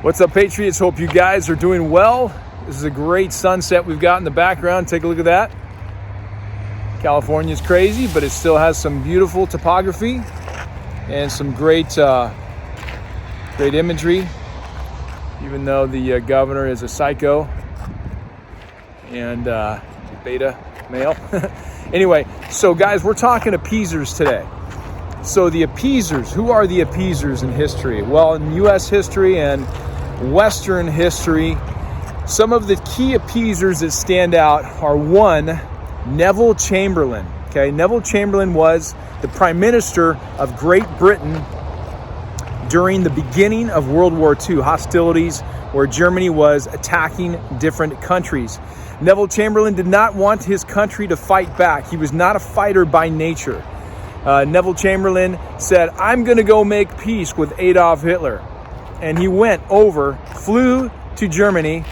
What's up, Patriots? Hope you guys are doing well. This is a great sunset we've got in the background. Take a look at that. California's crazy, but it still has some beautiful topography and some great imagery, even though the governor is a psycho and beta male. Anyway, so guys, we're talking appeasers today. So the appeasers, who are the appeasers in history? Well, in U.S. history and Western history, some of the key appeasers that stand out are one, Neville Chamberlain. Okay, Neville Chamberlain was the Prime Minister of Great Britain during the beginning of World War II, hostilities where Germany was attacking different countries. Neville Chamberlain did not want his country to fight back. He was not a fighter by nature. Neville Chamberlain said, I'm going to go make peace with Adolf Hitler. And he went over, flew to Germany,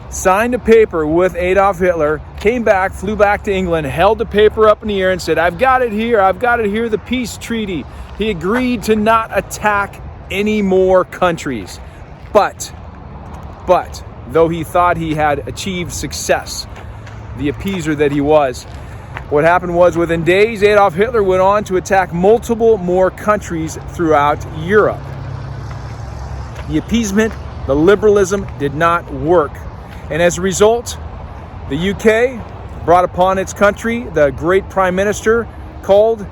signed a paper with Adolf Hitler, came back, flew back to England, held the paper up in the air and said, I've got it here, the peace treaty. He agreed to not attack any more countries. But, though he thought he had achieved success, the appeaser that he was, what happened was within days, Adolf Hitler went on to attack multiple more countries throughout Europe. The appeasement, the liberalism did not work. And as a result, the UK brought upon its country the great Prime Minister called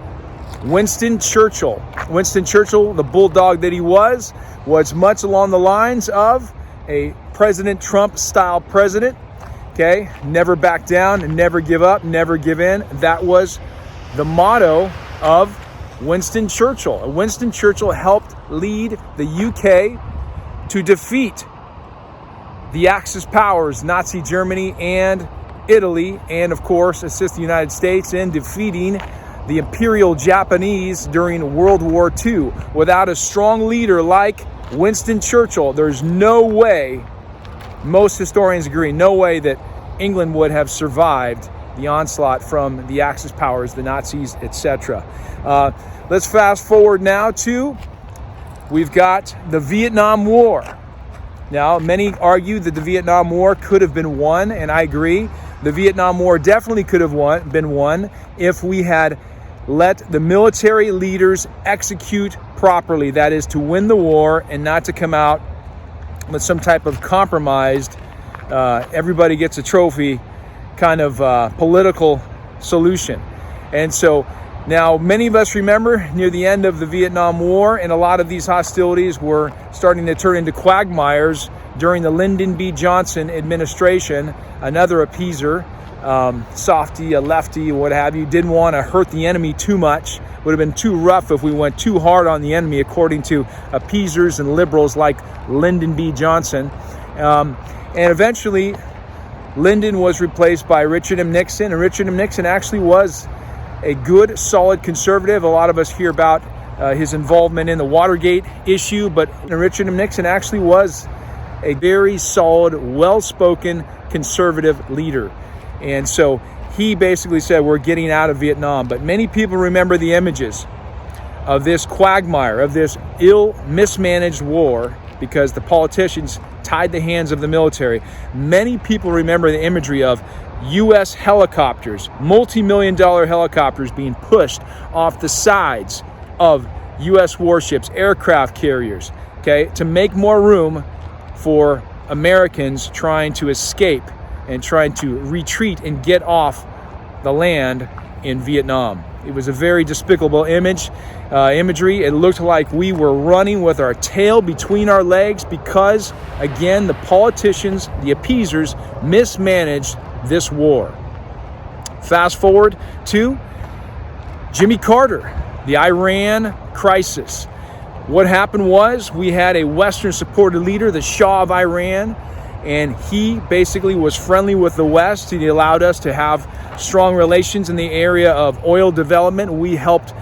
Winston Churchill. Winston Churchill, the bulldog that he was much along the lines of a President Trump-style president. Okay, never back down, never give up, never give in. That was the motto of Winston Churchill. Winston Churchill helped lead the UK to defeat the Axis powers, Nazi Germany and Italy, and of course assist the United States in defeating the Imperial Japanese during World War II. Without a strong leader like Winston Churchill, there's no way, most historians agree, no way that England would have survived the onslaught from the Axis powers, the Nazis, etc. Let's fast forward now to, we've got the Vietnam War. Now, many argue that the Vietnam War could have been won, and I agree. The Vietnam War definitely could have been won if we had let the military leaders execute properly. That is, to win the war and not to come out with some type of compromised, everybody gets a trophy kind of political solution. And so now many of us remember near the end of the Vietnam War, and a lot of these hostilities were starting to turn into quagmires during the Lyndon B. Johnson administration, another appeaser, softy, a lefty, what have you, didn't want to hurt the enemy too much. Would have been too rough if we went too hard on the enemy, according to appeasers and liberals like Lyndon B. Johnson. And eventually, Lyndon was replaced by Richard M. Nixon, and Richard M. Nixon actually was a good, solid conservative. A lot of us hear about his involvement in the Watergate issue, but Richard M. Nixon actually was a very solid, well-spoken conservative leader. And so he basically said, we're getting out of Vietnam. But many people remember the images of this quagmire, of this mismanaged war, because the politicians tied the hands of the military. Many people remember the imagery of U.S. helicopters, multi-million-dollar helicopters being pushed off the sides of U.S. warships, aircraft carriers, okay, to make more room for Americans trying to escape and trying to retreat and get off the land in Vietnam. It was a very despicable imagery. It looked like we were running with our tail between our legs because, again, the politicians, the appeasers, mismanaged this war. Fast forward to Jimmy Carter, the Iran crisis. What happened was we had a Western-supported leader, the Shah of Iran, and he basically was friendly with the West. He allowed us to have strong relations in the area of oil development. We helped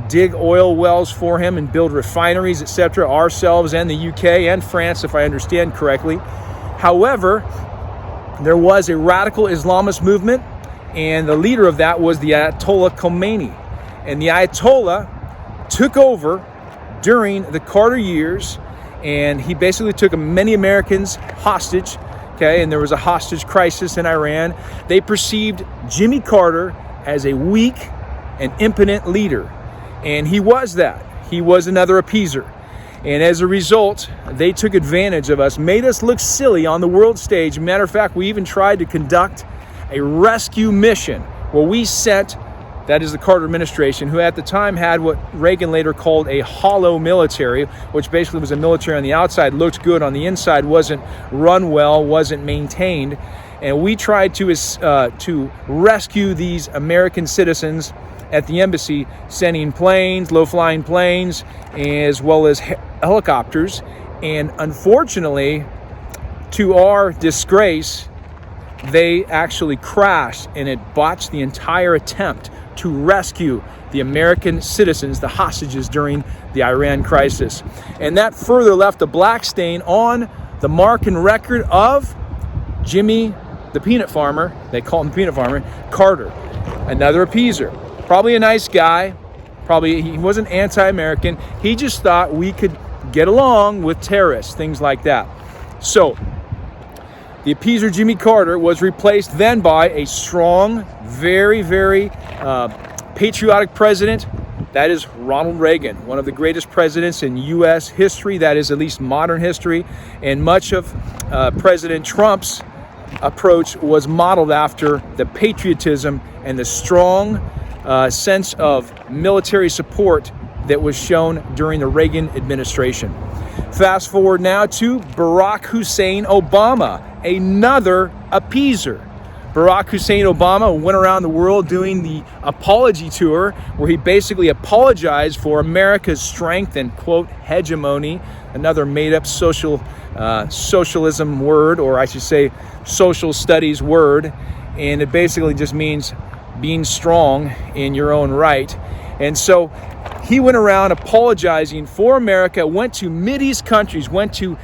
dig oil wells for him and build refineries, etc., ourselves and the UK and France, if I understand correctly. However, there was a radical Islamist movement, and the leader of that was the Ayatollah Khomeini. And the Ayatollah took over during the Carter years and he basically took many Americans hostage. Okay, and there was a hostage crisis in Iran. They perceived Jimmy Carter as a weak and impotent leader, and he was that. He was another appeaser. And as a result, they took advantage of us, made us look silly on the world stage. Matter of fact, we even tried to conduct a rescue mission where we sent, that is the Carter administration, who at the time had what Reagan later called a hollow military, which basically was a military on the outside, looked good, on the inside wasn't run well, wasn't maintained. And we tried to rescue these American citizens at the embassy, sending planes, low-flying planes, as well as helicopters. And unfortunately, to our disgrace, they actually crashed, and it botched the entire attempt to rescue the American citizens, the hostages, during the Iran crisis. And that further left a black stain on the mark and record of Jimmy, the peanut farmer, they call him the peanut farmer, Carter, another appeaser. Probably a nice guy, probably he wasn't anti-American, he just thought we could get along with terrorists, things like that. So, the appeaser Jimmy Carter was replaced then by a strong, very, very patriotic president. That is Ronald Reagan, one of the greatest presidents in U.S. history, that is at least modern history. And much of President Trump's approach was modeled after the patriotism and the strong sense of military support that was shown during the Reagan administration. Fast forward now to Barack Hussein Obama, another appeaser. Barack Hussein Obama went around the world doing the apology tour, where he basically apologized for America's strength and, quote, hegemony, another made-up socialism word, or I should say social studies word, and it basically just means being strong in your own right. And so he went around apologizing for America, went to Mideast countries, went to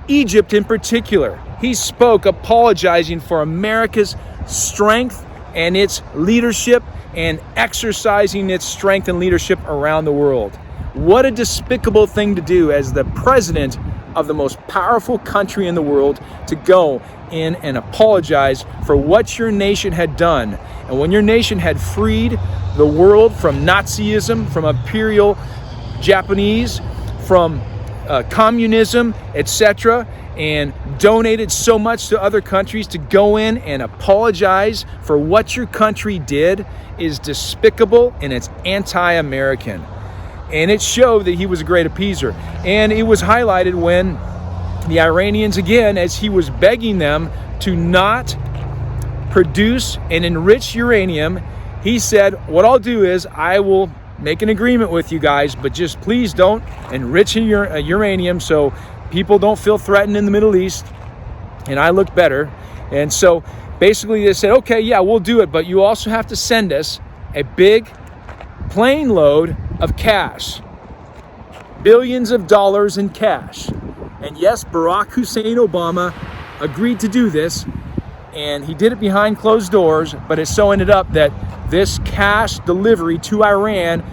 Egypt in particular. He spoke apologizing for America's strength and its leadership, and exercising its strength and leadership around the world. What a despicable thing to do as the president of the most powerful country in the world, to go in and apologize for what your nation had done. And when your nation had freed the world from Nazism, from imperial Japanese, from communism, etc., and donated so much to other countries, to go in and apologize for what your country did is despicable, and it's anti-American. And it showed that he was a great appeaser. And it was highlighted when the Iranians, again, as he was begging them to not produce and enrich uranium, he said, what I'll do is I will make an agreement with you guys, but just please don't enrich uranium so people don't feel threatened in the Middle East and I look better. And so basically they said, okay, yeah, we'll do it, but you also have to send us a big plane load of cash, billions of dollars in cash. And yes, Barack Hussein Obama agreed to do this, and he did it behind closed doors, but it so ended up that this cash delivery to Iran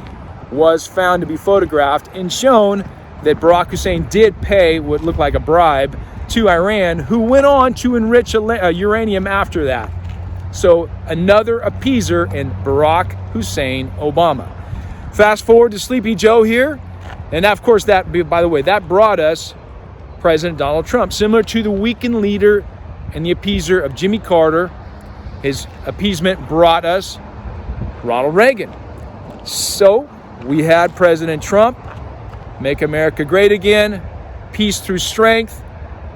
was found to be photographed and shown that Barack Hussein did pay what looked like a bribe to Iran, who went on to enrich uranium after that. So another appeaser in Barack Hussein Obama. Fast forward to Sleepy Joe here, and of course that, by the way, that brought us President Donald Trump, similar to the weakened leader and the appeaser of Jimmy Carter. His appeasement brought us Ronald Reagan. So we had President Trump, make America great again, peace through strength.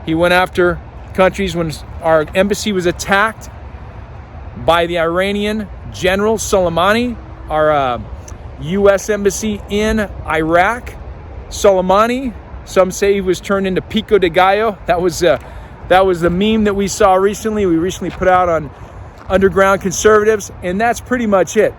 He went after countries when our embassy was attacked by the Iranian General Soleimani, our U.S. embassy in Iraq. Soleimani, some say he was turned into Pico de Gallo. That was the meme that we saw recently. We recently put out on Underground Conservatives, and that's pretty much it.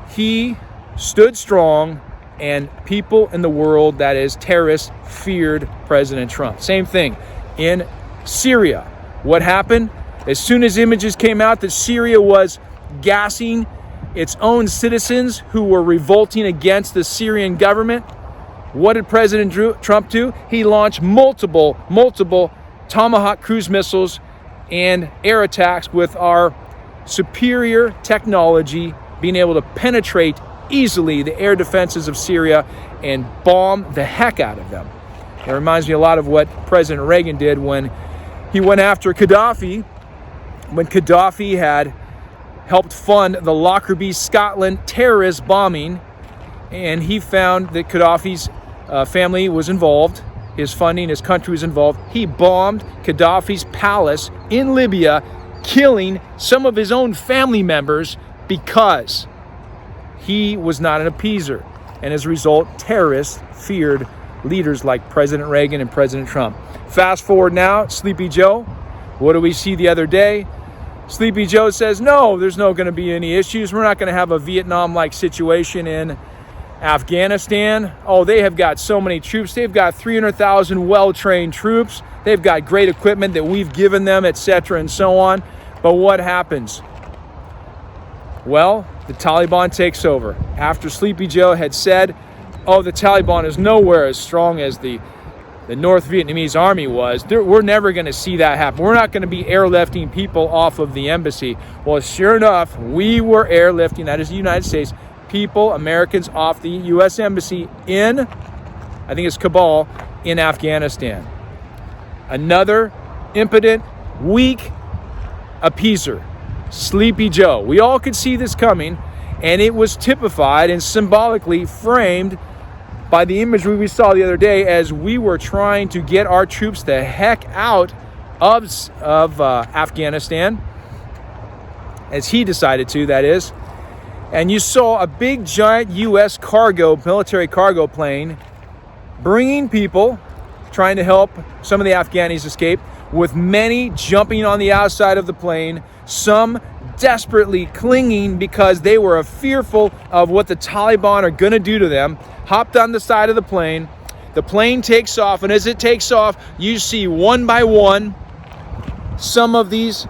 He stood strong, and people in the world, that is terrorists, feared President Trump. Same thing in Syria. What happened? As soon as images came out that Syria was gassing its own citizens who were revolting against the Syrian government, What did President Trump do? He launched multiple Tomahawk cruise missiles and air attacks with our superior technology, being able to penetrate easily the air defenses of Syria and bomb the heck out of them. It reminds me a lot of what President Reagan did when he went after Gaddafi, when Gaddafi had helped fund the Lockerbie, Scotland terrorist bombing, and he found that Gaddafi's family was involved, his funding, his country was involved. He bombed Gaddafi's palace in Libya, killing some of his own family members because he was not an appeaser. And as a result, terrorists feared leaders like President Reagan and President Trump. Fast forward now, Sleepy Joe. What do we see the other day? Sleepy Joe says, no, there's not going to be any issues. We're not going to have a Vietnam-like situation in Afghanistan. Oh, they have got so many troops. They've got 300,000 well-trained troops. They've got great equipment that we've given them, etc., and so on. But what happens? Well, the Taliban takes over. After Sleepy Joe had said, oh, the Taliban is nowhere as strong as the North Vietnamese army was. We're never going to see that happen. We're not going to be airlifting people off of the embassy. Well, sure enough, we were airlifting, that is the United States, people, Americans, off the U.S. Embassy in, I think it's Kabul, in Afghanistan. Another impotent, weak appeaser, Sleepy Joe. We all could see this coming, and it was typified and symbolically framed by the imagery we saw the other day as we were trying to get our troops the heck out of Afghanistan, as he decided to, that is. And you saw a big, giant U.S. military cargo plane bringing people, trying to help some of the Afghanis escape, with many jumping on the outside of the plane, some desperately clinging because they were fearful of what the Taliban are going to do to them, hopped on the side of the plane. The plane takes off, and as it takes off, you see one by one some of these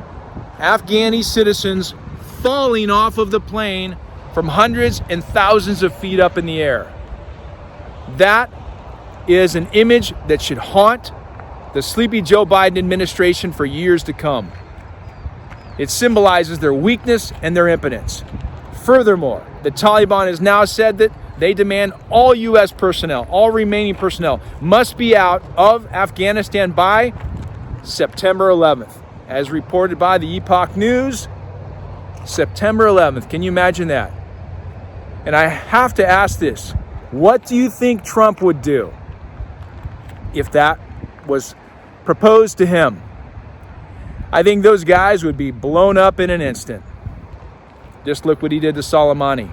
Afghani citizens falling off of the plane from hundreds and thousands of feet up in the air. That is an image that should haunt the Sleepy Joe Biden administration for years to come. It symbolizes their weakness and their impotence. Furthermore, the Taliban has now said that they demand all U.S. personnel, all remaining personnel, must be out of Afghanistan by September 11th. As reported by the Epoch News, September 11th. Can you imagine that? And I have to ask this. What do you think Trump would do if that was proposed to him? I think those guys would be blown up in an instant. Just look what he did to Soleimani.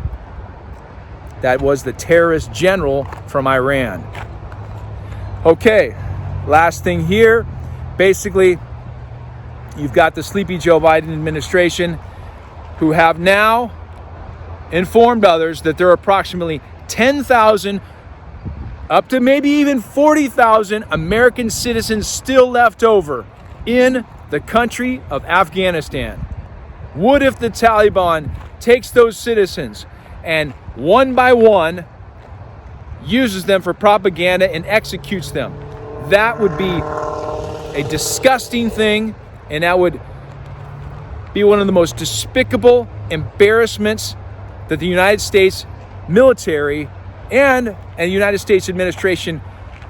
That was the terrorist general from Iran. Okay, last thing here. Basically, you've got the Sleepy Joe Biden administration who have now informed others that there are approximately 10,000 up to maybe even 40,000 American citizens still left over in the country of Afghanistan. What if the Taliban takes those citizens and one by one uses them for propaganda and executes them? That would be a disgusting thing, and that would be one of the most despicable embarrassments that the United States military and the United States administration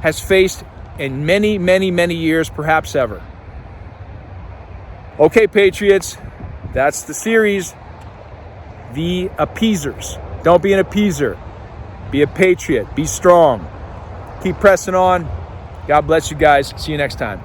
has faced in many, many, many years, perhaps ever. Okay, Patriots, that's the series, The Appeasers. Don't be an appeaser. Be a patriot. Be strong. Keep pressing on. God bless you guys. See you next time.